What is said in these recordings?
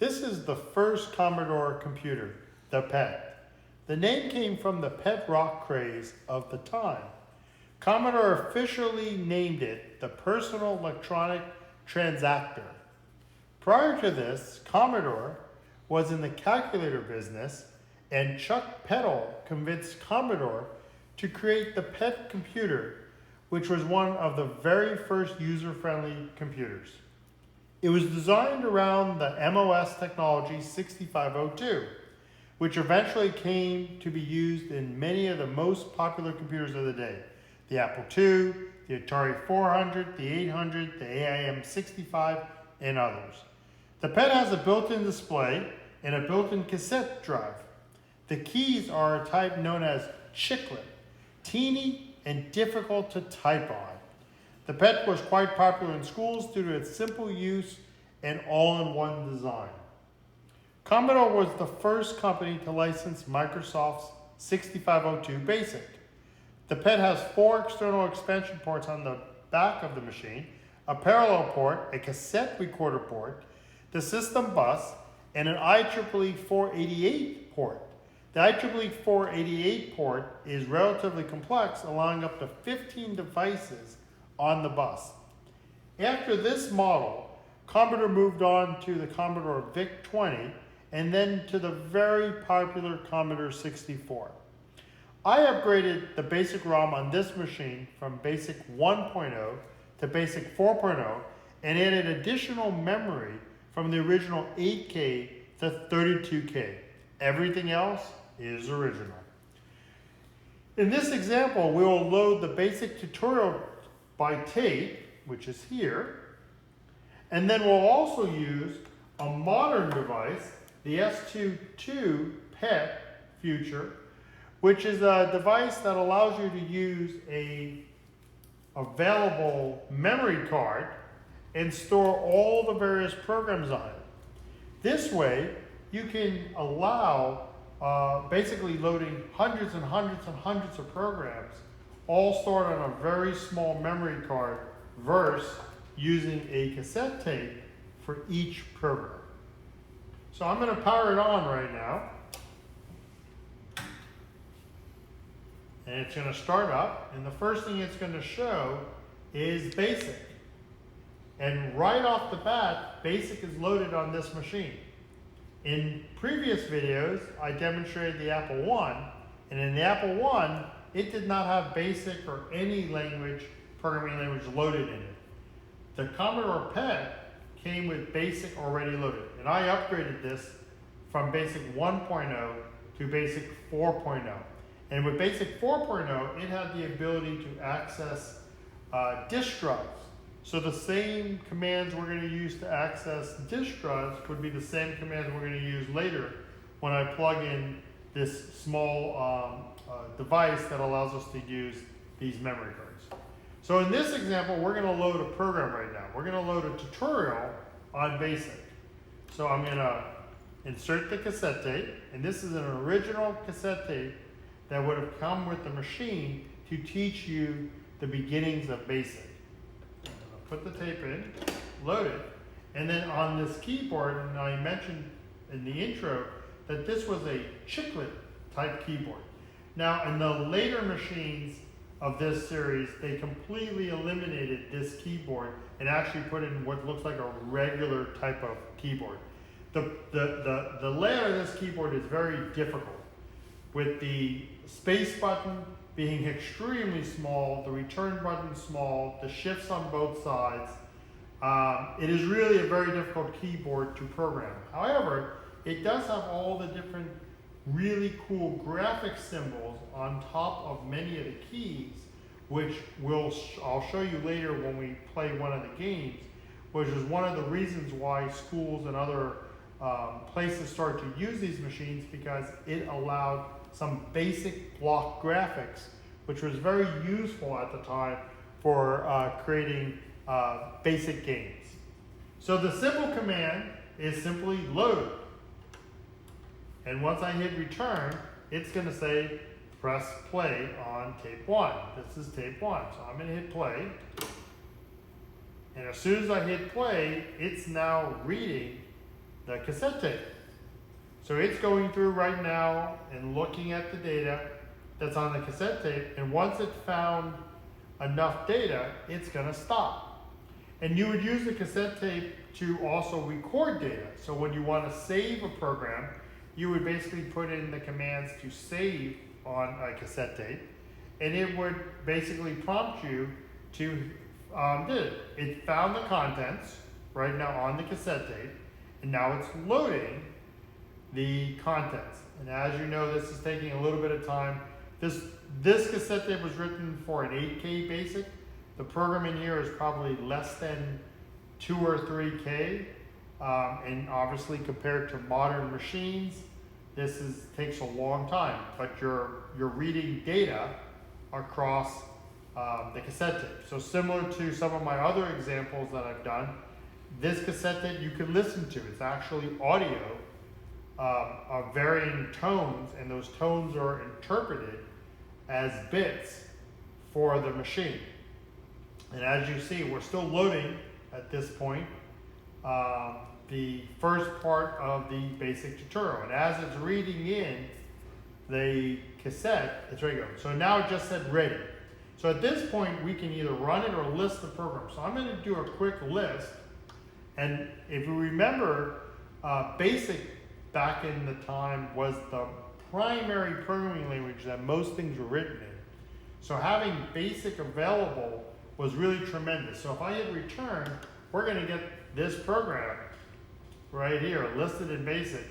This is the first Commodore computer, the PET. The name came from the pet rock craze of the time. Commodore officially named it the Personal Electronic Transactor. Prior to this, Commodore was in the calculator business, and Chuck Peddle convinced Commodore to create the PET computer, which was one of the very first user-friendly computers. It was designed around the MOS technology 6502, which eventually came to be used in many of the most popular computers of the day. The Apple II, the Atari 400, the 800, the AIM 65, and others. The PET has a built-in display and a built-in cassette drive. The keys are a type known as chiclet, teeny and difficult to type on. The PET was quite popular in schools due to its simple use and all-in-one design. Commodore was the first company to license Microsoft's 6502 BASIC. The PET has 4 external expansion ports on the back of the machine, a parallel port, a cassette recorder port, the system bus, and an IEEE 488 port. The IEEE 488 port is relatively complex, allowing up to 15 devices on the bus. After this model, Commodore moved on to the Commodore VIC-20 and then to the very popular Commodore 64. I upgraded the BASIC ROM on this machine from BASIC 1.0 to BASIC 4.0 and added additional memory from the original 8K to 32K. Everything else is original. In this example, we will load the basic tutorial by tape, which is here, and then we'll also use a modern device, the S22 PET Future, which is a device that allows you to use a available memory card and store all the various programs on it. This way, you can allow basically loading hundreds and hundreds and hundreds of programs, all stored on a very small memory card, versus using a cassette tape for each program. So I'm going to power it on right now. And it's going to start up, and the first thing it's going to show is BASIC. And right off the bat, BASIC is loaded on this machine. In previous videos, I demonstrated the Apple I, and in the Apple I, it did not have BASIC or any programming language loaded in it. The Commodore PET came with BASIC already loaded, and I upgraded this from BASIC 1.0 to BASIC 4.0. And with BASIC 4.0, it had the ability to access disk drives. So the same commands we're going to use to access disk drives would be the same commands we're going to use later when I plug in this small device that allows us to use these memory cards. So in this example, we're going to load a program right now. We're going to load a tutorial on BASIC. So I'm going to insert the cassette tape, and this is an original cassette tape that would have come with the machine to teach you the beginnings of BASIC. Put the tape in, load it, and then on this keyboard, and I mentioned in the intro that this was a chiclet type keyboard. Now in the later machines of this series, they completely eliminated this keyboard and actually put in what looks like a regular type of keyboard. The layout of this keyboard is very difficult, with the space button being extremely small, the return button small, the shifts on both sides. It is really a very difficult keyboard to program. However, it does have all the different really cool graphic symbols on top of many of the keys, which I'll show you later when we play one of the games, which is one of the reasons why schools and other places started to use these machines, because it allowed some basic block graphics, which was very useful at the time for creating basic games. So the simple command is simply load. And once I hit return, it's going to say press play on tape 1. This is tape 1. So I'm going to hit play. And as soon as I hit play, it's now reading the cassette tape. So it's going through right now and looking at the data that's on the cassette tape, and once it found enough data, it's going to stop. And you would use the cassette tape to also record data. So when you want to save a program, you would basically put in the commands to save on a cassette tape, and it would basically prompt you to it found the contents right now on the cassette tape, and now it's loading the contents. And as you know, this is taking a little bit of time. This cassette tape was written for an 8K basic. The program in here is probably less than 2 or 3K, and obviously compared to modern machines, this takes a long time. But you're reading data across the cassette tape. So similar to some of my other examples that I've done, this cassette tape you can listen to. It's actually audio of varying tones, and those tones are interpreted as bits for the machine. And as you see, we're still loading at this point the first part of the basic tutorial. And as it's reading in the cassette, it's ready to go. So now it just said ready. So at this point, we can either run it or list the program. So I'm going to do a quick list. And if you remember, BASIC back in the time was the primary programming language that most things were written in. So having BASIC available was really tremendous. So if I hit return, we're going to get this program right here listed in BASIC.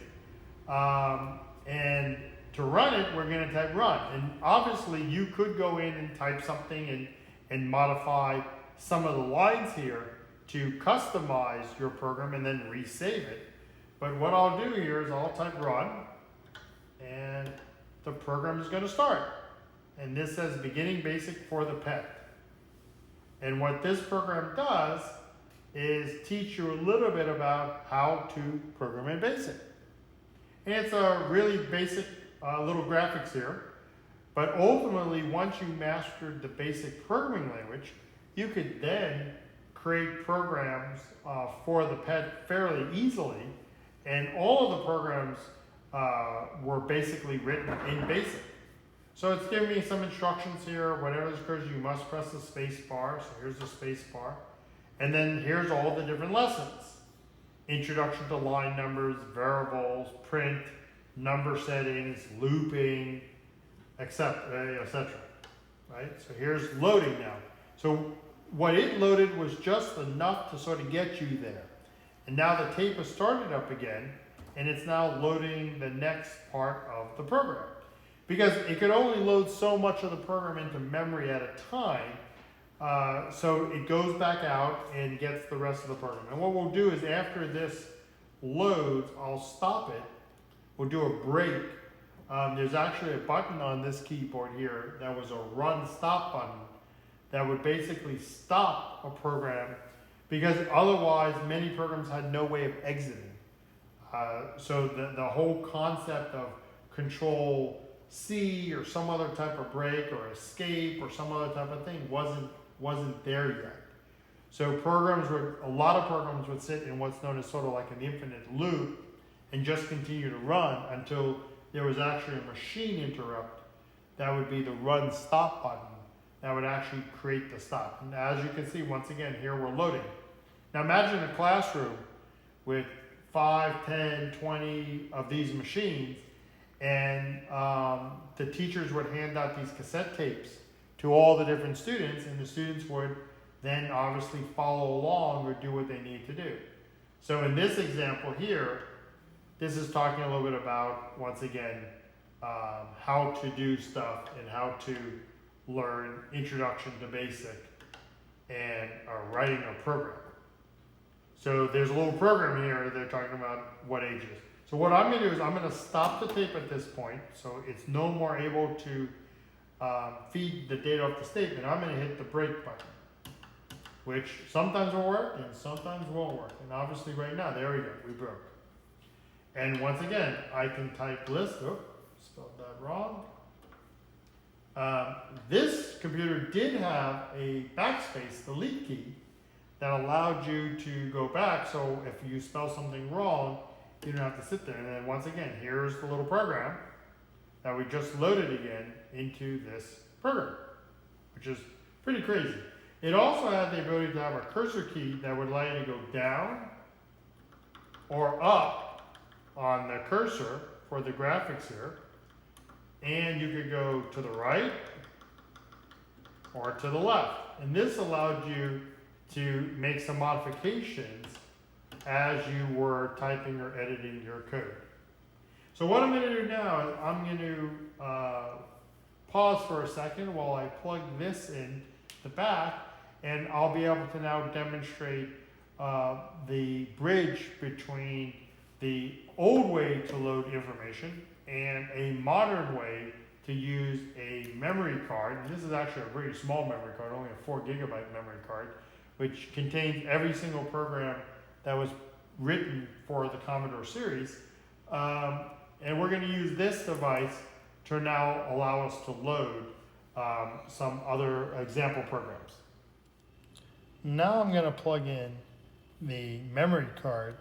And to run it, we're going to type run. And obviously you could go in and type something and modify some of the lines here to customize your program and then resave it. But what I'll do here is I'll type run, and the program is going to start. And this says beginning basic for the pet. And what this program does is teach you a little bit about how to program in BASIC. And it's a really basic little graphics here. But ultimately, once you mastered the basic programming language, you could then create programs for the pet fairly easily. And all of the programs were basically written in BASIC. So it's giving me some instructions here. Whenever this occurs, you must press the space bar. So here's the space bar. And then here's all the different lessons. Introduction to line numbers, variables, print, number settings, looping, etc. Right? So here's loading now. So what it loaded was just enough to sort of get you there. And now the tape has started up again, and it's now loading the next part of the program. Because it could only load so much of the program into memory at a time, so it goes back out and gets the rest of the program. And what we'll do is after this loads, I'll stop it. We'll do a break. There's actually a button on this keyboard here that was a run stop button that would basically stop a program, because otherwise many programs had no way of exiting. So the whole concept of Control C or some other type of break or escape or some other type of thing wasn't there yet. So a lot of programs would sit in what's known as sort of like an infinite loop and just continue to run until there was actually a machine interrupt. That would be the run stop button that would actually create the stop. And as you can see, once again, here we're loading. Now imagine a classroom with 5, 10, 20 of these machines, and the teachers would hand out these cassette tapes to all the different students, and the students would then obviously follow along or do what they need to do. So in this example here, this is talking a little bit about, once again, how to do stuff and how to learn Introduction to Basic and writing a program. So there's a little program here, they're talking about what ages. So what I'm going to do is I'm going to stop the tape at this point, so it's no more able to feed the data off the statement. I'm going to hit the break button, which sometimes will work and sometimes won't work. And obviously right now, there we go, we broke. And once again, I can type list, spelled that wrong. This computer did have a backspace, delete key, that allowed you to go back, so if you spell something wrong, You don't have to sit there. And then once again, here's the little program that we just loaded again into this program, which is pretty crazy. It also had the ability to have a cursor key that would allow you to go down or up on the cursor for the graphics here. And you could go to the right or to the left. And this allowed you to make some modifications as you were typing or editing your code. So what I'm going to do now is I'm going to pause for a second while I plug this in the back, and I'll be able to now demonstrate the bridge between the old way to load information and a modern way to use a memory card. And this is actually a very small memory card, only a 4 gigabyte memory card, which contains every single program that was written for the Commodore series. And we're going to use this device to now allow us to load some other example programs. Now I'm going to plug in the memory card,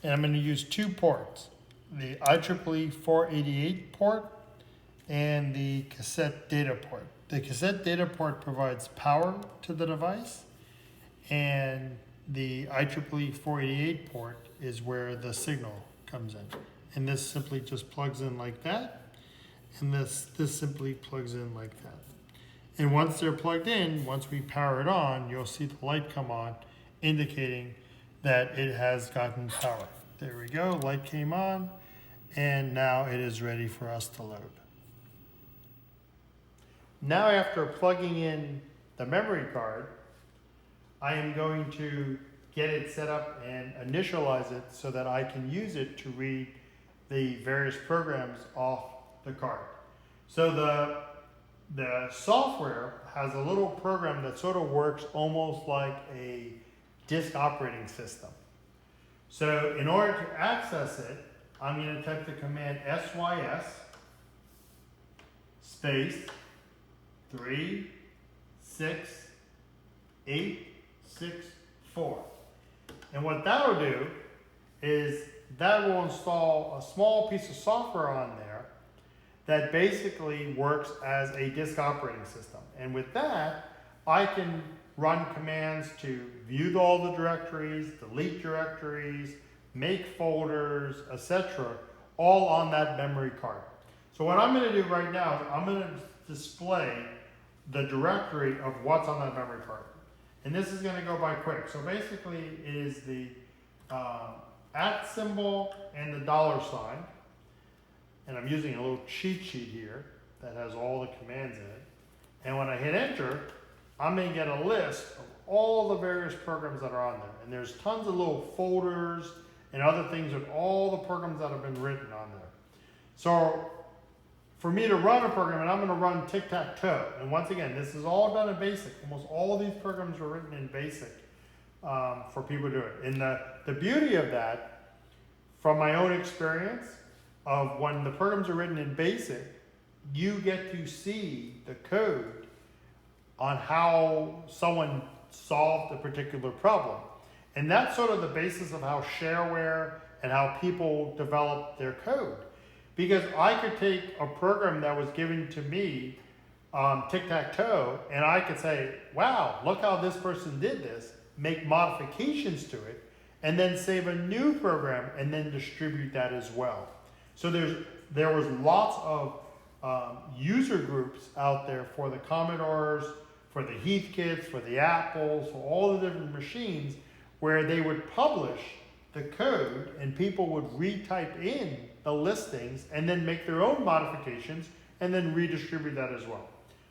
and I'm going to use 2 ports, the IEEE 488 port and the cassette data port. The cassette data port provides power to the device, and the IEEE 488 port is where the signal comes in. And this simply just plugs in like that, and this simply plugs in like that. And once they're plugged in, once we power it on, you'll see the light come on, indicating that it has gotten power. There we go, light came on, and now it is ready for us to load. Now after plugging in the memory card, I am going to get it set up and initialize it so that I can use it to read the various programs off the card. So the software has a little program that sort of works almost like a disk operating system. So in order to access it, I'm going to type the command sys space 36864. And what that will do is that will install a small piece of software on there that basically works as a disk operating system. And with that, I can run commands to view all the directories, delete directories, make folders, etc., all on that memory card. So what I'm going to do right now is I'm going to display the directory of what's on that memory card. And this is going to go by quick. So basically it is the @ symbol and the $sign. And I'm using a little cheat sheet here that has all the commands in it. And when I hit enter, I'm going to get a list of all the various programs that are on there. And there's tons of little folders and other things with all the programs that have been written on there. So for me to run a program, and I'm going to run tic-tac-toe. And once again, this is all done in BASIC. Almost all of these programs were written in BASIC for people to do it. And the beauty of that, from my own experience, of when the programs are written in BASIC, you get to see the code on how someone solved a particular problem. And that's sort of the basis of how shareware and how people develop their code. Because I could take a program that was given to me, tic-tac-toe, and I could say, wow, look how this person did this, make modifications to it, and then save a new program and then distribute that as well. So there was lots of user groups out there for the Commodores, for the Heathkits, for the Apples, for all the different machines, where they would publish the code and people would retype in the listings and then make their own modifications and then redistribute that as well.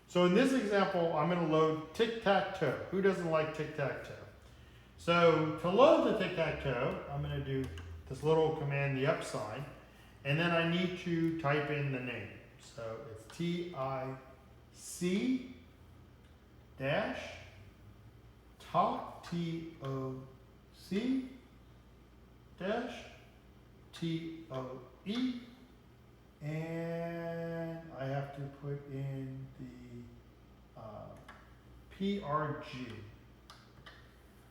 So in this example, I'm going to load tic-tac-toe. Who doesn't like tic-tac-toe? So to load the tic-tac-toe, I'm going to do this little command, the @ sign, and then I need to type in the name. So it's TIC dash TOC dash TOE, and I have to put in the PRG.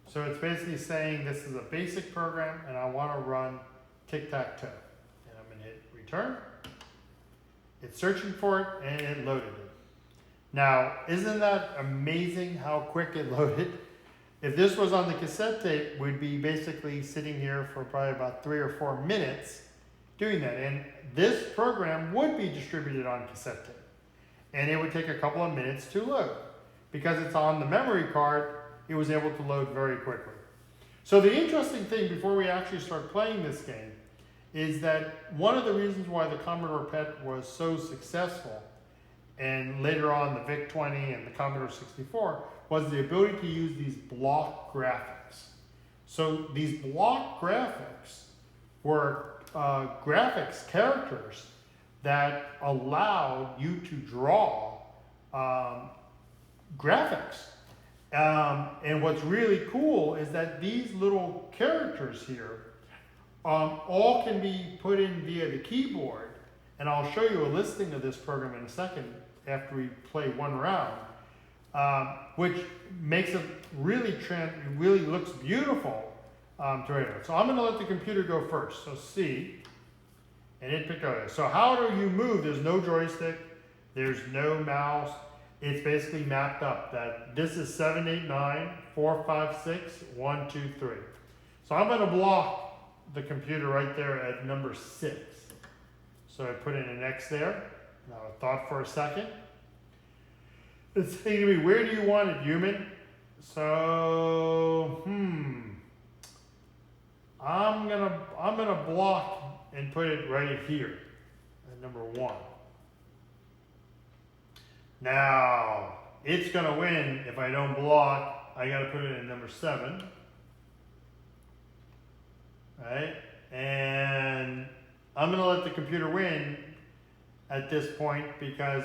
So it's basically saying this is a basic program and I want to run tic-tac-toe. And I'm going to hit return. It's searching for it, and it loaded it. Now, isn't that amazing how quick it loaded? If this was on the cassette tape, we'd be basically sitting here for probably about 3 or 4 minutes doing that. And this program would be distributed on cassette tape. And it would take a couple of minutes to load. Because it's on the memory card, it was able to load very quickly. So the interesting thing before we actually start playing this game is that one of the reasons why the Commodore PET was so successful, and later on the VIC-20 and the Commodore 64, was the ability to use these block graphics. So these block graphics were graphics characters that allowed you to draw graphics. And what's really cool is that these little characters here all can be put in via the keyboard. And I'll show you a listing of this program in a second after we play one round, which makes it really looks beautiful to radar. So I'm going to let the computer go first. So C, and it picked up. So how do you move? There's no joystick. There's no mouse. It's basically mapped up that this is 7, 8, 9, 4, 5, 6, 1, 2, 3. So I'm going to block the computer right there at number 6. So I put in an X there. Now I thought for a second. It's saying to me, where do you want it, human? So, I'm gonna block and put it right here at number 1. Now, it's gonna win if I don't block. I gotta put it in number 7. Right? And I'm gonna let the computer win at this point because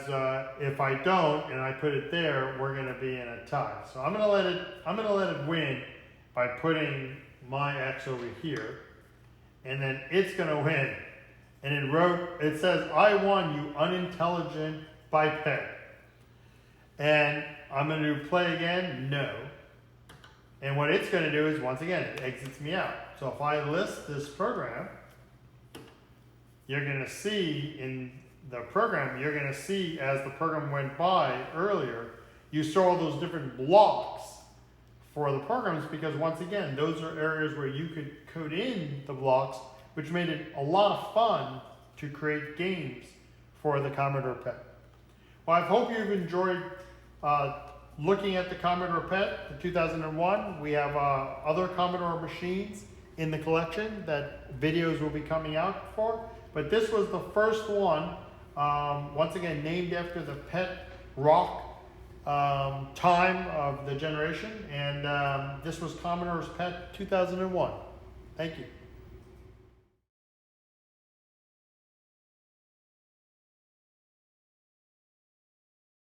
if I don't and I put it there, we're gonna be in a tie. So I'm gonna let it win by putting my X over here, and then it's gonna win. And it says, "I won, you unintelligent biped." And I'm gonna do play again, no. And what it's gonna do is, once again, it exits me out. So if I list this program, you're gonna see in the program, you're going to see as the program went by earlier, you saw all those different blocks for the programs because once again, those are areas where you could code in the blocks, which made it a lot of fun to create games for the Commodore PET. Well, I hope you've enjoyed looking at the Commodore PET, the 2001. We have other Commodore machines in the collection that videos will be coming out for, but this was the first one. Once again, named after the PET rock time of the generation, and this was Commodore's PET 2001. Thank you.